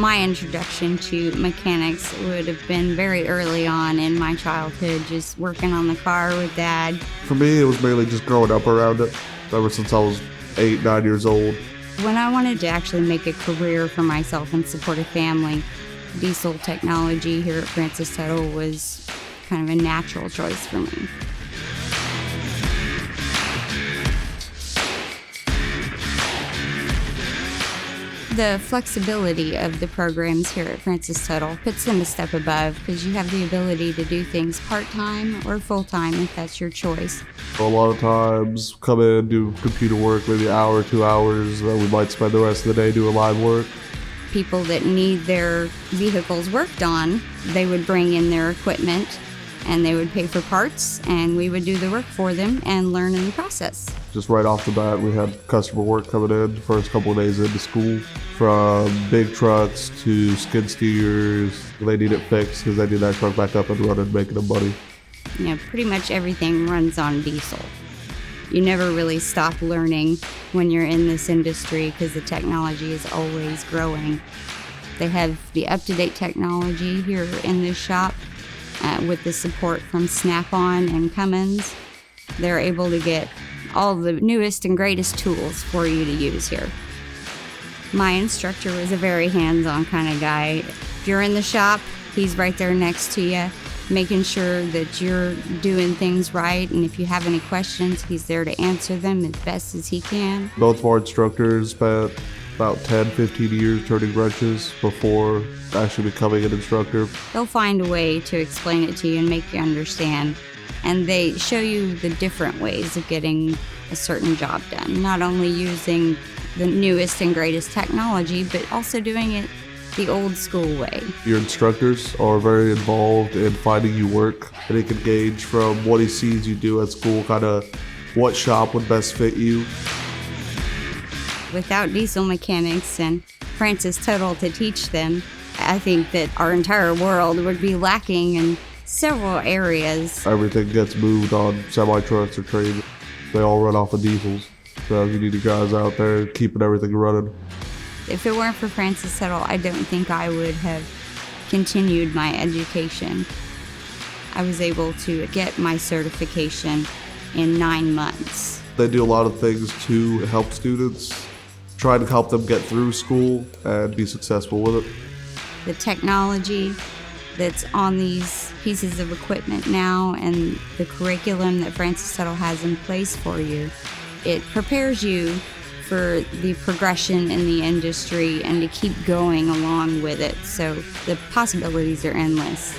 My introduction to mechanics would have been very early on in my childhood, just working on the car with Dad. For me, it was mainly just growing up around it, ever since I was 8, 9 years old. When I wanted to actually make a career for myself and support a family, diesel technology here at Francis Tuttle was kind of a natural choice for me. The flexibility of the programs here at Francis Tuttle puts them a step above because you have the ability to do things part-time or full-time if that's your choice. A lot of times, come in, do computer work, maybe an hour, 2 hours, then we might spend the rest of the day doing line work. People that need their vehicles worked on, they would bring in their equipment and they would pay for parts and we would do the work for them and learn in the process. Just right off the bat, we had customer work coming in the first couple of days into school, from big trucks to skid steers. They need it fixed because they need that truck back up and running, making them money. You know, pretty much everything runs on diesel. You never really stop learning when you're in this industry because the technology is always growing. They have the up-to-date technology here in this shop with the support from Snap-on and Cummins. They're able to get all the newest and greatest tools for you to use here. My instructor was a very hands-on kind of guy. If you're in the shop, he's right there next to you, making sure that you're doing things right, and if you have any questions, he's there to answer them as best as he can. Both of our instructors spent about 10, 15 years turning wrenches before actually becoming an instructor. They'll find a way to explain it to you and make you understand. And they show you the different ways of getting a certain job done, not only using the newest and greatest technology, but also doing it the old school way. Your instructors are very involved in finding you work, and he can gauge from what he sees you do at school, kind of what shop would best fit you. Without diesel mechanics and Francis Tuttle to teach them, I think that our entire world would be lacking in several areas. Everything gets moved on semi-trucks or trains. They all run off of diesels. So you need the guys out there keeping everything running. If it weren't for Francis Tuttle, I don't think I would have continued my education. I was able to get my certification in 9 months. They do a lot of things to help students, try to help them get through school and be successful with it. The technology that's on these pieces of equipment now and the curriculum that Francis Tuttle has in place for you, it prepares you for the progression in the industry and to keep going along with it. So the possibilities are endless.